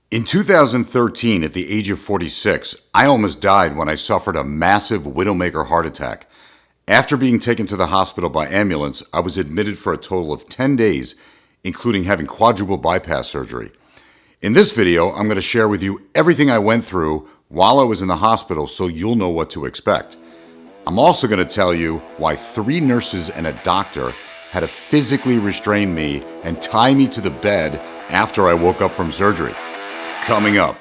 In 2013, at the age of 46, I almost died when I suffered a massive widowmaker heart attack. After being taken to the hospital by ambulance, I was admitted for a total of 10 days, including having quadruple bypass surgery. In this video, I'm going to share with you everything I went through while I was in the hospital so you'll know what to expect. I'm also going to tell you why 3 nurses and a doctor had to physically restrain me and tie me to the bed after I woke up from surgery. Coming up.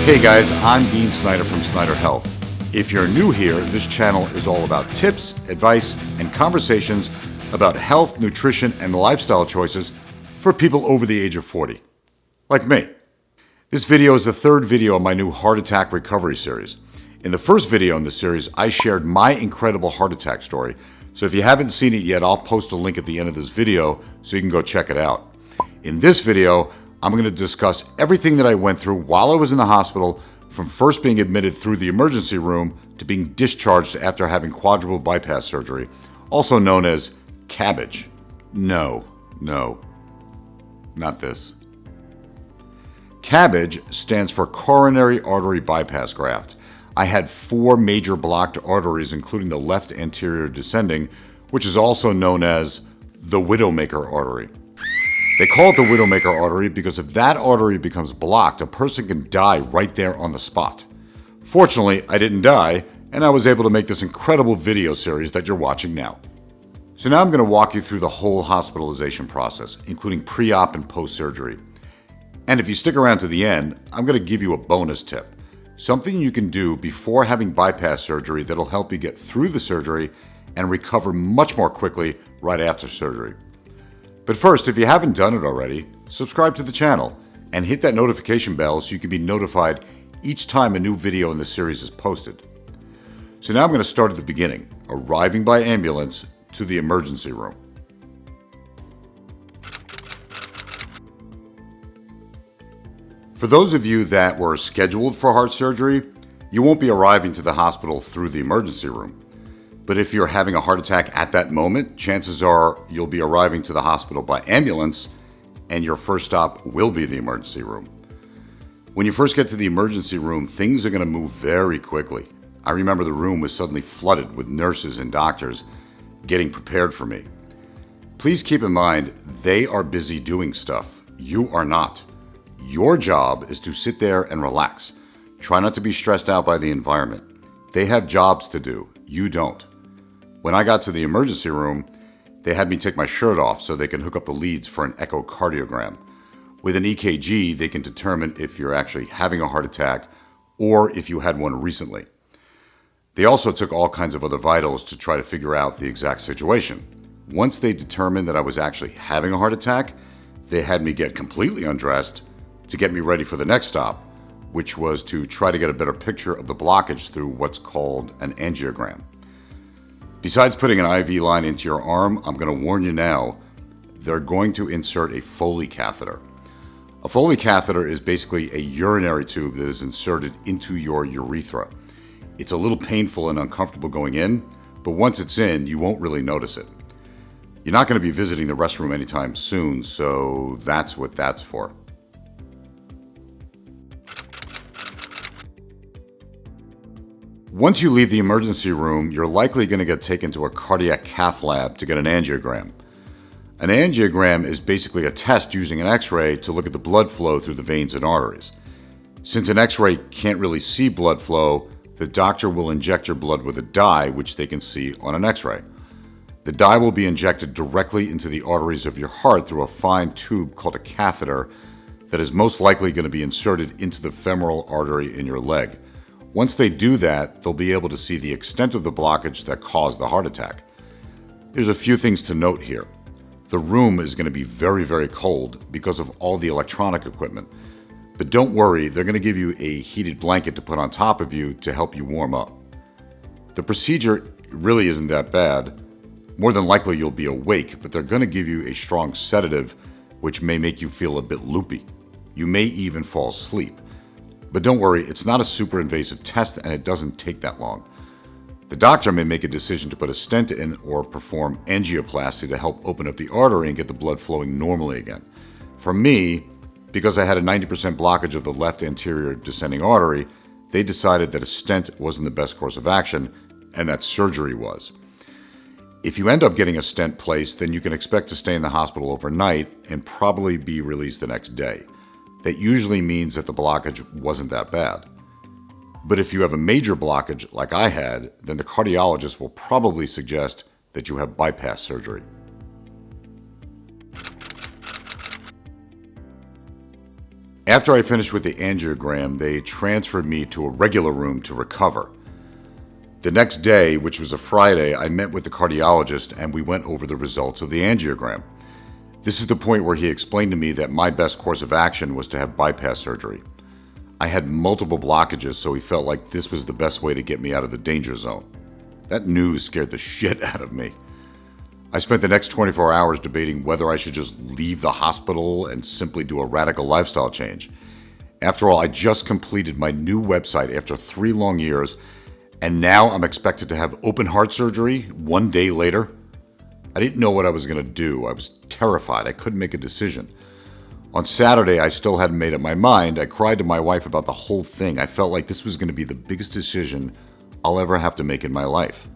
Hey guys, I'm Dean Snyder from Snyder Health. If you're new here, this channel is all about tips, advice, and conversations about health, nutrition, and lifestyle choices for people over the age of 40, like me. This video is the 3rd video in my new heart attack recovery series. In the first video in the series, I shared my incredible heart attack story, so if you haven't seen it yet, I'll post a link at the end of this video so you can go check it out. In this video, I'm going to discuss everything that I went through while I was in the hospital, from first being admitted through the emergency room to being discharged after having quadruple bypass surgery, also known as CABG. No, not this. CABG stands for Coronary Artery Bypass Graft. I had 4 major blocked arteries, including the left anterior descending, which is also known as the widowmaker artery. They call it the widowmaker artery because if that artery becomes blocked, a person can die right there on the spot. Fortunately, I didn't die, and I was able to make this incredible video series that you're watching now. So now I'm going to walk you through the whole hospitalization process, including pre-op and post-surgery. And if you stick around to the end, I'm going to give you a bonus tip. Something you can do before having bypass surgery that'll help you get through the surgery and recover much more quickly right after surgery. But first, if you haven't done it already, subscribe to the channel and hit that notification bell so you can be notified each time a new video in the series is posted. So now I'm going to start at the beginning, arriving by ambulance to the emergency room. For those of you that were scheduled for heart surgery, you won't be arriving to the hospital through the emergency room. But if you're having a heart attack at that moment, chances are you'll be arriving to the hospital by ambulance, and your first stop will be the emergency room. When you first get to the emergency room, things are going to move very quickly. I remember the room was suddenly flooded with nurses and doctors getting prepared for me. Please keep in mind, they are busy doing stuff. You are not. Your job is to sit there and relax. Try not to be stressed out by the environment. They have jobs to do. You don't. When I got to the emergency room, they had me take my shirt off so they can hook up the leads for an echocardiogram. With an EKG, they can determine if you're actually having a heart attack or if you had one recently. They also took all kinds of other vitals to try to figure out the exact situation. Once they determined that I was actually having a heart attack, they had me get completely undressed to get me ready for the next stop, which was to try to get a better picture of the blockage through what's called an angiogram. Besides putting an IV line into your arm, I'm going to warn you now, they're going to insert a Foley catheter. A Foley catheter is basically a urinary tube that is inserted into your urethra. It's a little painful and uncomfortable going in, but once it's in, you won't really notice it. You're not going to be visiting the restroom anytime soon, so that's what that's for. Once you leave the emergency room, you're likely going to get taken to a cardiac cath lab to get an angiogram. An angiogram is basically a test using an X-ray to look at the blood flow through the veins and arteries. Since an X-ray can't really see blood flow, the doctor will inject your blood with a dye, which they can see on an X-ray. The dye will be injected directly into the arteries of your heart through a fine tube called a catheter that is most likely going to be inserted into the femoral artery in your leg. Once they do that, they'll be able to see the extent of the blockage that caused the heart attack. There's a few things to note here. The room is going to be very, very cold because of all the electronic equipment. But don't worry, they're going to give you a heated blanket to put on top of you to help you warm up. The procedure really isn't that bad. More than likely you'll be awake, but they're going to give you a strong sedative, which may make you feel a bit loopy. You may even fall asleep. But don't worry, it's not a super invasive test and it doesn't take that long. The doctor may make a decision to put a stent in or perform angioplasty to help open up the artery and get the blood flowing normally again. For me, because I had a 90% blockage of the left anterior descending artery, they decided that a stent wasn't the best course of action and that surgery was. If you end up getting a stent placed, then you can expect to stay in the hospital overnight and probably be released the next day. That usually means that the blockage wasn't that bad. But if you have a major blockage like I had, then the cardiologist will probably suggest that you have bypass surgery. After I finished with the angiogram, they transferred me to a regular room to recover. The next day, which was a Friday, I met with the cardiologist and we went over the results of the angiogram. This is the point where he explained to me that my best course of action was to have bypass surgery. I had multiple blockages, so he felt like this was the best way to get me out of the danger zone. That news scared the shit out of me. I spent the next 24 hours debating whether I should just leave the hospital and simply do a radical lifestyle change. After all, I just completed my new website after 3 long years, and now I'm expected to have open heart surgery 1 day later. I didn't know what I was going to do. I was terrified. I couldn't make a decision. On Saturday, I still hadn't made up my mind. I cried to my wife about the whole thing. I felt like this was going to be the biggest decision I'll ever have to make in my life.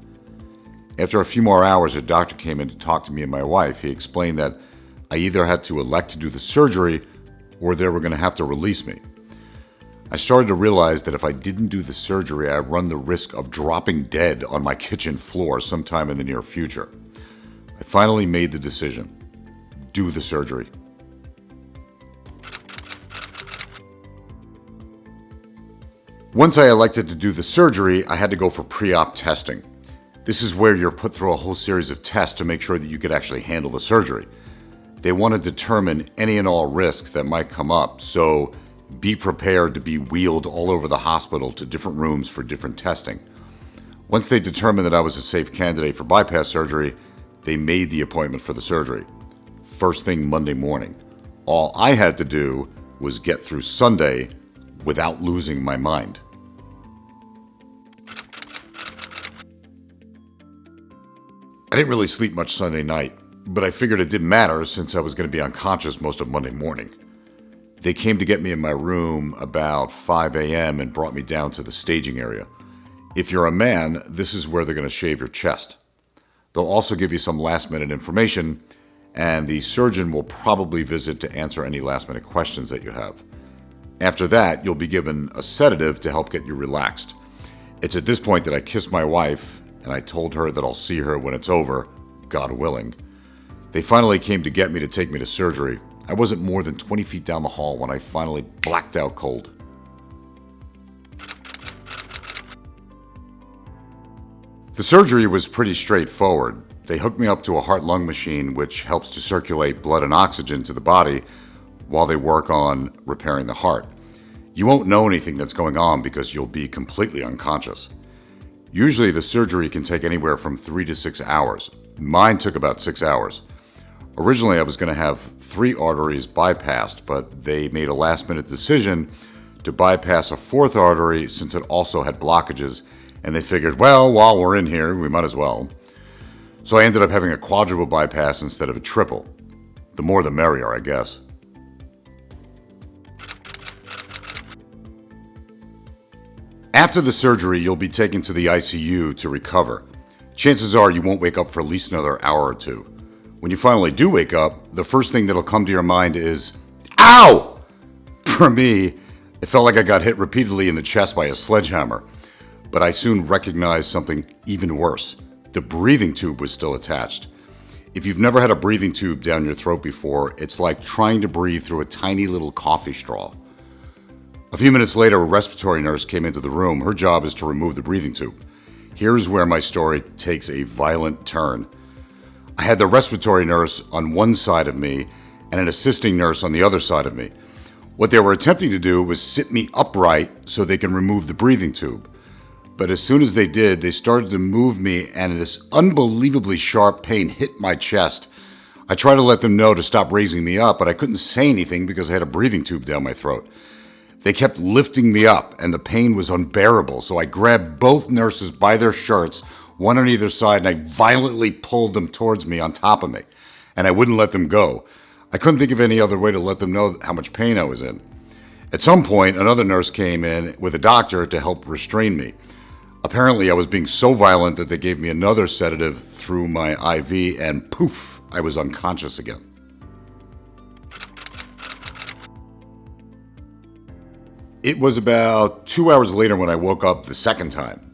After a few more hours, a doctor came in to talk to me and my wife. He explained that I either had to elect to do the surgery or they were going to have to release me. I started to realize that if I didn't do the surgery, I'd run the risk of dropping dead on my kitchen floor sometime in the near future. I finally made the decision. Do the surgery. Once I elected to do the surgery, I had to go for pre-op testing. This is where you're put through a whole series of tests to make sure that you could actually handle the surgery. They want to determine any and all risks that might come up, so be prepared to be wheeled all over the hospital to different rooms for different testing. Once they determined that I was a safe candidate for bypass surgery, they made the appointment for the surgery. First thing Monday morning. All I had to do was get through Sunday without losing my mind. I didn't really sleep much Sunday night, but I figured it didn't matter since I was going to be unconscious most of Monday morning. They came to get me in my room about 5 a.m. and brought me down to the staging area. If you're a man, this is where they're going to shave your chest. They'll also give you some last-minute information, and the surgeon will probably visit to answer any last-minute questions that you have. After that, you'll be given a sedative to help get you relaxed. It's at this point that I kissed my wife, and I told her that I'll see her when it's over, God willing. They finally came to get me to take me to surgery. I wasn't more than 20 feet down the hall when I finally blacked out cold. The surgery was pretty straightforward. They hooked me up to a heart-lung machine which helps to circulate blood and oxygen to the body while they work on repairing the heart. You won't know anything that's going on because you'll be completely unconscious. Usually the surgery can take anywhere from 3 to 6 hours. Mine took about 6 hours. Originally I was going to have 3 arteries bypassed, but they made a last-minute decision to bypass a 4th artery since it also had blockages, and they figured, well, while we're in here, we might as well. So I ended up having a quadruple bypass instead of a triple. The more the merrier, I guess. After the surgery, you'll be taken to the ICU to recover. Chances are you won't wake up for at least another hour or 2. When you finally do wake up, the first thing that'll come to your mind is, ow! For me, it felt like I got hit repeatedly in the chest by a sledgehammer. But I soon recognized something even worse. The breathing tube was still attached. If you've never had a breathing tube down your throat before, it's like trying to breathe through a tiny little coffee straw. A few minutes later, a respiratory nurse came into the room. Her job is to remove the breathing tube. Here's where my story takes a violent turn. I had the respiratory nurse on one side of me and an assisting nurse on the other side of me. What they were attempting to do was sit me upright so they can remove the breathing tube. But as soon as they did, they started to move me and this unbelievably sharp pain hit my chest. I tried to let them know to stop raising me up, but I couldn't say anything because I had a breathing tube down my throat. They kept lifting me up, and the pain was unbearable, so I grabbed both nurses by their shirts, one on either side, and I violently pulled them towards me on top of me, and I wouldn't let them go. I couldn't think of any other way to let them know how much pain I was in. At some point, another nurse came in with a doctor to help restrain me. Apparently, I was being so violent that they gave me another sedative through my IV, and poof, I was unconscious again. It was about 2 hours later when I woke up the second time.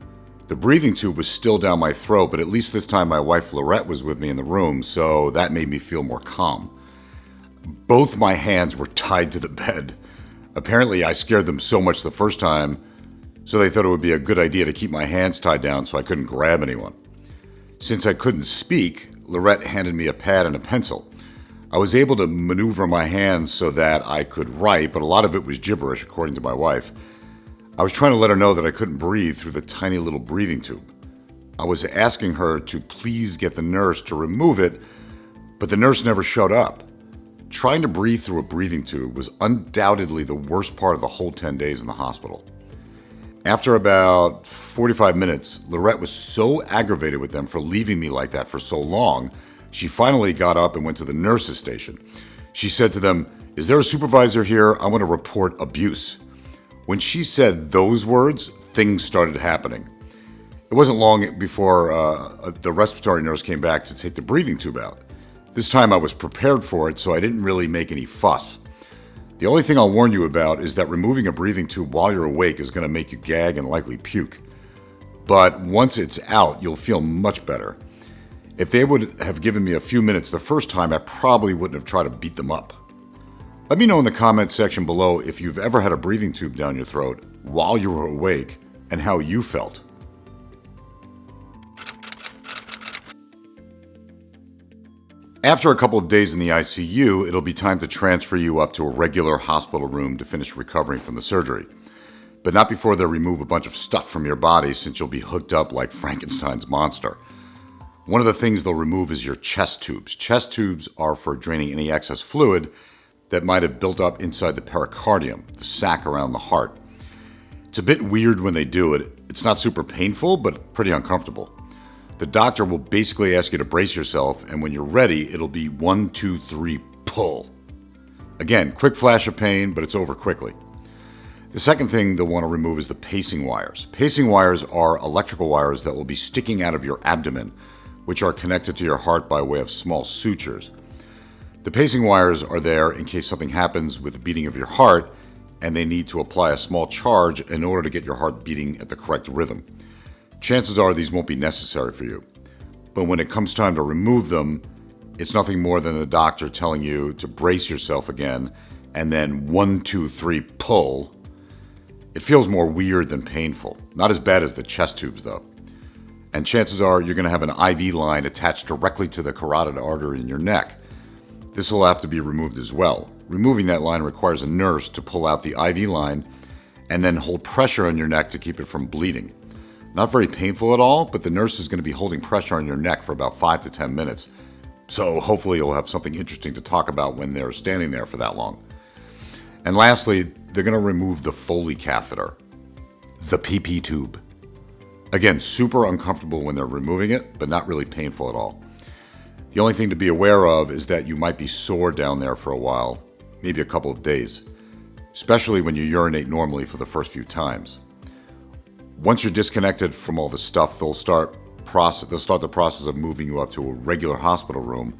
The breathing tube was still down my throat, but at least this time my wife Lorette was with me in the room, so that made me feel more calm. Both my hands were tied to the bed. Apparently, I scared them so much the first time, so they thought it would be a good idea to keep my hands tied down so I couldn't grab anyone. Since I couldn't speak, Lorette handed me a pad and a pencil. I was able to maneuver my hands so that I could write, but a lot of it was gibberish, according to my wife. I was trying to let her know that I couldn't breathe through the tiny little breathing tube. I was asking her to please get the nurse to remove it, but the nurse never showed up. Trying to breathe through a breathing tube was undoubtedly the worst part of the whole 10 days in the hospital. After about 45 minutes, Lorette was so aggravated with them for leaving me like that for so long, she finally got up and went to the nurses' station. She said to them, "Is there a supervisor here? I want to report abuse." When she said those words, things started happening. It wasn't long before the respiratory nurse came back to take the breathing tube out. This time I was prepared for it, so I didn't really make any fuss. The only thing I'll warn you about is that removing a breathing tube while you're awake is going to make you gag and likely puke. But once it's out, you'll feel much better. If they would have given me a few minutes the first time, I probably wouldn't have tried to beat them up. Let me know in the comments section below if you've ever had a breathing tube down your throat while you were awake and how you felt. After a couple of days in the ICU, it'll be time to transfer you up to a regular hospital room to finish recovering from the surgery. But not before they remove a bunch of stuff from your body, since you'll be hooked up like Frankenstein's monster. One of the things they'll remove is your chest tubes. Chest tubes are for draining any excess fluid that might have built up inside the pericardium, the sac around the heart. It's a bit weird when they do it. It's not super painful, but pretty uncomfortable. The doctor will basically ask you to brace yourself, and when you're ready, it'll be 1, 2, 3, pull. Again, quick flash of pain, but it's over quickly. The second thing they'll want to remove is the pacing wires. Pacing wires are electrical wires that will be sticking out of your abdomen, which are connected to your heart by way of small sutures. The pacing wires are there in case something happens with the beating of your heart, and they need to apply a small charge in order to get your heart beating at the correct rhythm. Chances are these won't be necessary for you. But when it comes time to remove them, it's nothing more than the doctor telling you to brace yourself again, and then 1, 2, 3, pull. It feels more weird than painful. Not as bad as the chest tubes though. And chances are you're going to have an IV line attached directly to the carotid artery in your neck. This will have to be removed as well. Removing that line requires a nurse to pull out the IV line and then hold pressure on your neck to keep it from bleeding. Not very painful at all, but the nurse is going to be holding pressure on your neck for about 5 to 10 minutes. So hopefully you'll have something interesting to talk about when they're standing there for that long. And lastly, they're going to remove the Foley catheter, the PP tube. Again, super uncomfortable when they're removing it, but not really painful at all. The only thing to be aware of is that you might be sore down there for a while, maybe a couple of days, especially when you urinate normally for the first few times. Once you're disconnected from all the stuff, they'll start the process of moving you up to a regular hospital room.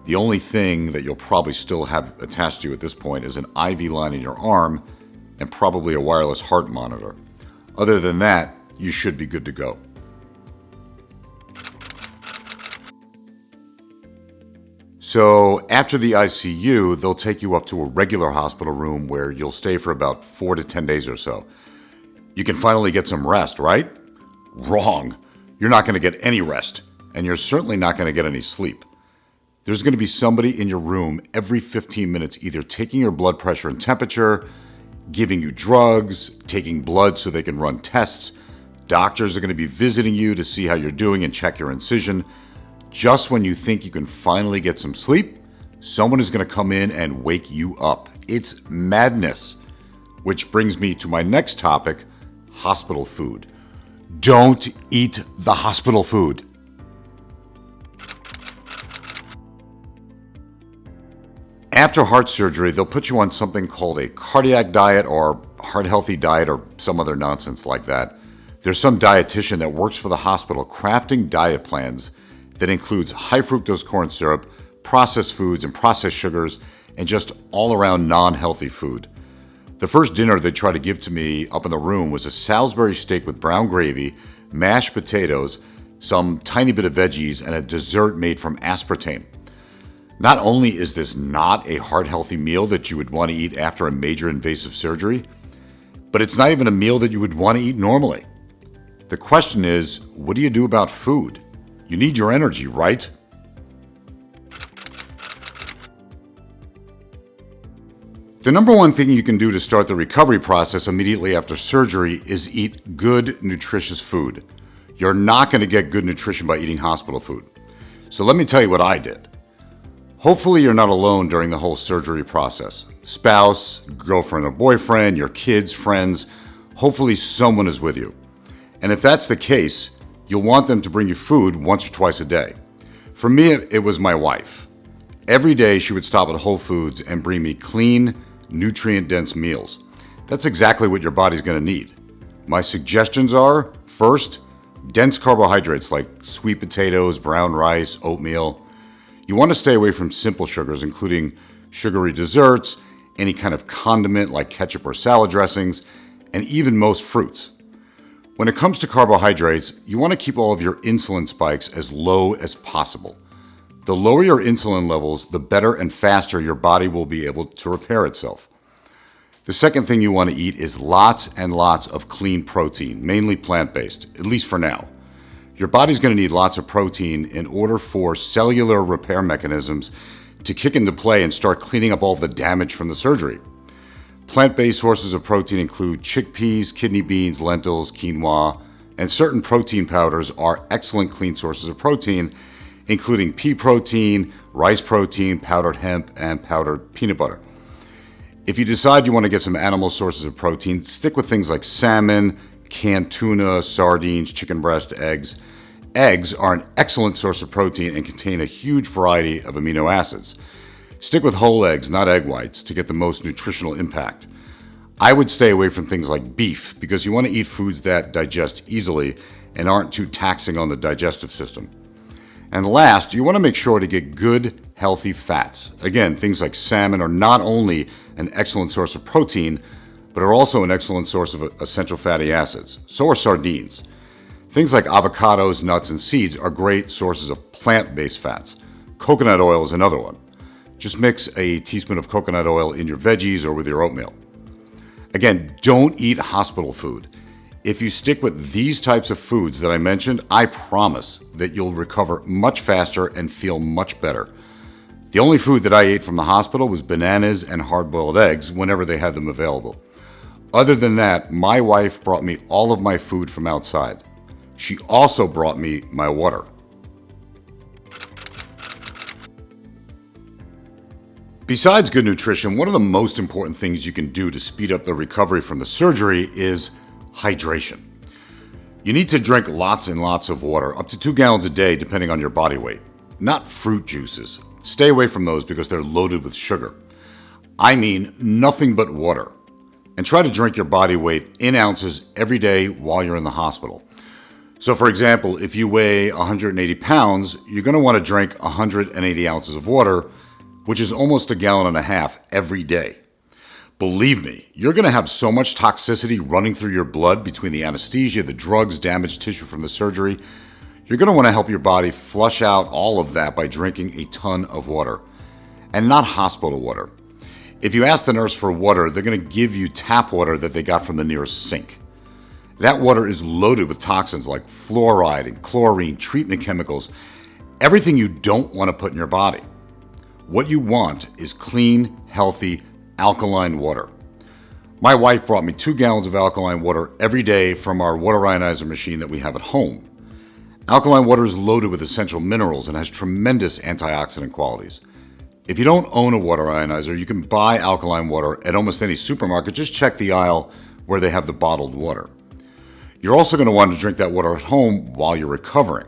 The only thing that you'll probably still have attached to you at this point is an IV line in your arm and probably a wireless heart monitor. Other than that, you should be good to go. So after the ICU, they'll take you up to a regular hospital room where you'll stay for about 4 to 10 days or so. You can finally get some rest, right? Wrong. You're not going to get any rest, and you're certainly not going to get any sleep. There's going to be somebody in your room every 15 minutes either taking your blood pressure and temperature, giving you drugs, taking blood so they can run tests. Doctors are going to be visiting you to see how you're doing and check your incision. Just when you think you can finally get some sleep, someone is going to come in and wake you up. It's madness. which brings me to my next topic, hospital food. Don't eat the hospital food. After heart surgery, they'll put you on something called a cardiac diet or heart healthy diet or some other nonsense like that. There's some dietitian that works for the hospital crafting diet plans that includes high fructose corn syrup, processed foods and processed sugars, and just all around non-healthy food. The first dinner they tried to give to me up in the room was a Salisbury steak with brown gravy, mashed potatoes, some tiny bit of veggies, and a dessert made from aspartame. Not only is this not a heart-healthy meal that you would want to eat after a major invasive surgery, but it's not even a meal that you would want to eat normally. The question is, what do you do about food? You need your energy, right? The number one thing you can do to start the recovery process immediately after surgery is eat good, nutritious food. You're not going to get good nutrition by eating hospital food. So let me tell you what I did. Hopefully you're not alone during the whole surgery process. Spouse, girlfriend or boyfriend, your kids, friends, hopefully someone is with you. And if that's the case, you'll want them to bring you food once or twice a day. For me, it was my wife. Every day she would stop at Whole Foods and bring me clean, nutrient-dense meals. That's exactly what your body's going to need. My suggestions are, first, dense carbohydrates like sweet potatoes, brown rice, oatmeal. You want to stay away from simple sugars, including sugary desserts, any kind of condiment like ketchup or salad dressings, and even most fruits. When it comes to carbohydrates, you want to keep all of your insulin spikes as low as possible. The lower your insulin levels, the better and faster your body will be able to repair itself. The second thing you want to eat is lots and lots of clean protein, mainly plant-based, at least for now. Your body's going to need lots of protein in order for cellular repair mechanisms to kick into play and start cleaning up all the damage from the surgery. Plant-based sources of protein include chickpeas, kidney beans, lentils, quinoa, and certain protein powders are excellent clean sources of protein, including pea protein, rice protein, powdered hemp, and powdered peanut butter. If you decide you want to get some animal sources of protein, stick with things like salmon, canned tuna, sardines, chicken breast, eggs. Eggs are an excellent source of protein and contain a huge variety of amino acids. Stick with whole eggs, not egg whites, to get the most nutritional impact. I would stay away from things like beef because you want to eat foods that digest easily and aren't too taxing on the digestive system. And last, you want to make sure to get good, healthy fats. Again, things like salmon are not only an excellent source of protein, but are also an excellent source of essential fatty acids. So are sardines. Things like avocados, nuts, and seeds are great sources of plant-based fats. Coconut oil is another one. Just mix a teaspoon of coconut oil in your veggies or with your oatmeal. Again, don't eat hospital food. If you stick with these types of foods that I mentioned, I promise that you'll recover much faster and feel much better. The only food that I ate from the hospital was bananas and hard-boiled eggs whenever they had them available. Other than that, my wife brought me all of my food from outside. She also brought me my water. Besides good nutrition, one of the most important things you can do to speed up the recovery from the surgery is hydration. You need to drink lots and lots of water, up to 2 gallons a day depending on your body weight. Not fruit juices. Stay away from those because they're loaded with sugar. I mean nothing but water. And try to drink your body weight in ounces every day while you're in the hospital. So for example, if you weigh 180 pounds, you're going to want to drink 180 ounces of water, which is almost 1.5 gallons every day. Believe me, you're going to have so much toxicity running through your blood between the anesthesia, the drugs, damaged tissue from the surgery. You're going to want to help your body flush out all of that by drinking a ton of water. And not hospital water. If you ask the nurse for water, they're going to give you tap water that they got from the nearest sink. That water is loaded with toxins like fluoride and chlorine, treatment chemicals, everything you don't want to put in your body. What you want is clean, healthy, alkaline water. My wife brought me 2 gallons of alkaline water every day from our water ionizer machine that we have at home. Alkaline water is loaded with essential minerals and has tremendous antioxidant qualities. If you don't own a water ionizer, you can buy alkaline water at almost any supermarket. Just check the aisle where they have the bottled water. You're also going to want to drink that water at home while you're recovering.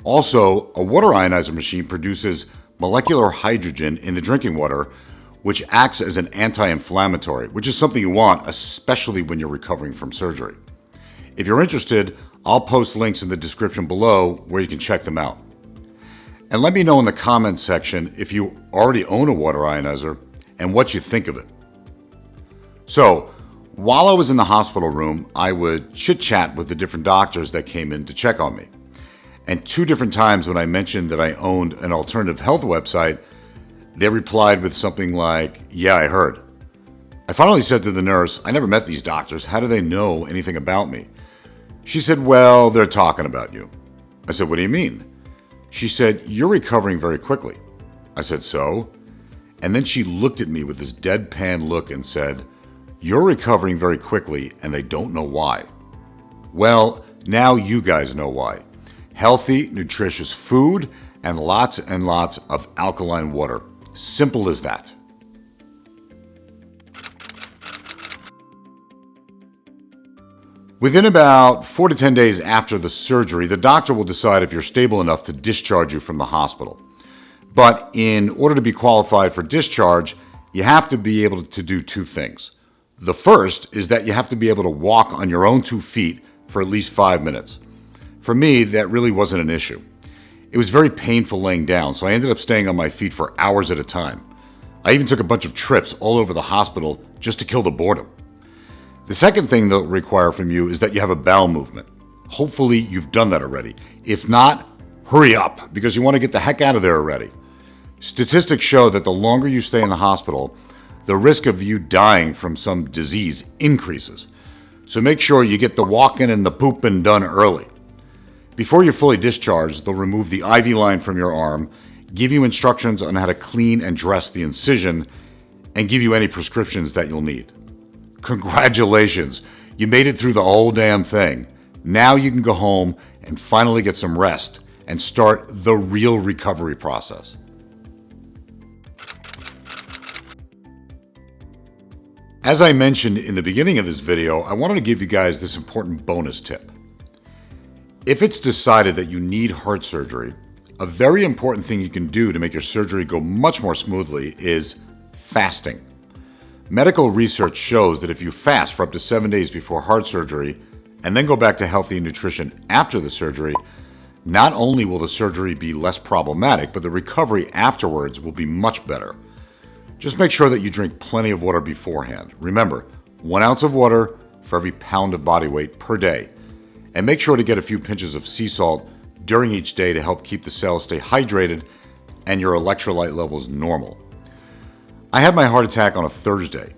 Also, a water ionizer machine produces molecular hydrogen in the drinking water, which acts as an anti-inflammatory, which is something you want, especially when you're recovering from surgery. If you're interested, I'll post links in the description below where you can check them out. And let me know in the comments section if you already own a water ionizer and what you think of it. So, while I was in the hospital room, I would chit-chat with the different doctors that came in to check on me. And 2 different times when I mentioned that I owned an alternative health website, they replied with something like, "Yeah, I heard." I finally said to the nurse, "I never met these doctors. How do they know anything about me?" She said, "Well, they're talking about you." I said, "What do you mean?" She said, "You're recovering very quickly." I said, "So?" And then she looked at me with this deadpan look and said, "You're recovering very quickly and they don't know why." Well, now you guys know why. Healthy, nutritious food and lots of alkaline water. Simple as that. Within about 4 to 10 days after the surgery, the doctor will decide if you're stable enough to discharge you from the hospital. But in order to be qualified for discharge, you have to be able to do 2 things. The first is that you have to be able to walk on your own 2 feet for at least 5 minutes. For me, that really wasn't an issue. It was very painful laying down, so I ended up staying on my feet for hours at a time. I even took a bunch of trips all over the hospital just to kill the boredom. The second thing they'll require from you is that you have a bowel movement. Hopefully you've done that already. If not, hurry up, because you want to get the heck out of there already. Statistics show that the longer you stay in the hospital, the risk of you dying from some disease increases. So make sure you get the Walkin and the Poopin done early. Before you're fully discharged, they'll remove the IV line from your arm, give you instructions on how to clean and dress the incision, and give you any prescriptions that you'll need. Congratulations, you made it through the whole damn thing. Now you can go home and finally get some rest and start the real recovery process. As I mentioned in the beginning of this video, I wanted to give you guys this important bonus tip. If it's decided that you need heart surgery, a very important thing you can do to make your surgery go much more smoothly is fasting. Medical research shows that if you fast for up to 7 days before heart surgery and then go back to healthy nutrition after the surgery, not only will the surgery be less problematic, but the recovery afterwards will be much better. Just make sure that you drink plenty of water beforehand. Remember, 1 ounce of water for every pound of body weight per day. And make sure to get a few pinches of sea salt during each day to help keep the cells stay hydrated and your electrolyte levels normal. I had my heart attack on a Thursday.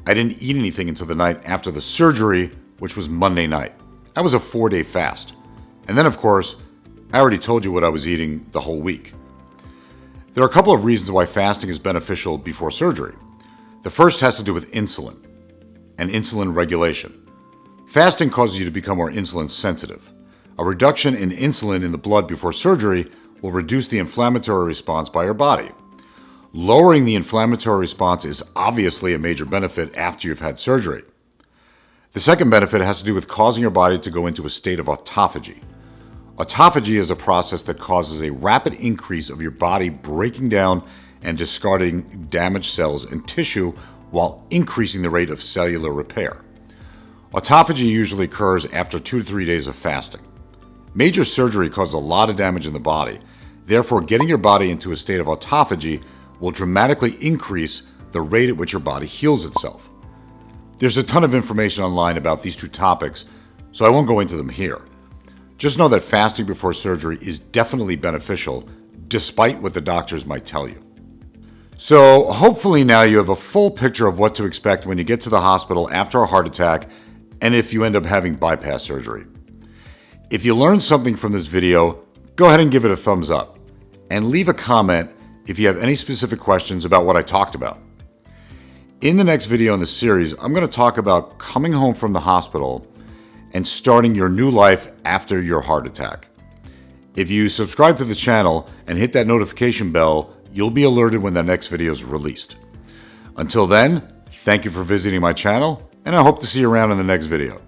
I didn't eat anything until the night after the surgery, which was Monday night. That was a 4-day fast. And then, of course, I already told you what I was eating the whole week. There are a couple of reasons why fasting is beneficial before surgery. The first has to do with insulin and insulin regulation. Fasting causes you to become more insulin sensitive. A reduction in insulin in the blood before surgery will reduce the inflammatory response by your body. Lowering the inflammatory response is obviously a major benefit after you've had surgery. The second benefit has to do with causing your body to go into a state of autophagy. Autophagy is a process that causes a rapid increase of your body breaking down and discarding damaged cells and tissue while increasing the rate of cellular repair. Autophagy usually occurs after 2 to 3 days of fasting. Major surgery causes a lot of damage in the body. Therefore, getting your body into a state of autophagy will dramatically increase the rate at which your body heals itself. There's a ton of information online about these 2 topics, so I won't go into them here. Just know that fasting before surgery is definitely beneficial, despite what the doctors might tell you. So hopefully now you have a full picture of what to expect when you get to the hospital after a heart attack and if you end up having bypass surgery. If you learned something from this video, go ahead and give it a thumbs up and leave a comment if you have any specific questions about what I talked about. In the next video in the series, I'm going to talk about coming home from the hospital and starting your new life after your heart attack. If you subscribe to the channel and hit that notification bell, you'll be alerted when the next video is released. Until then, thank you for visiting my channel, and I hope to see you around in the next video.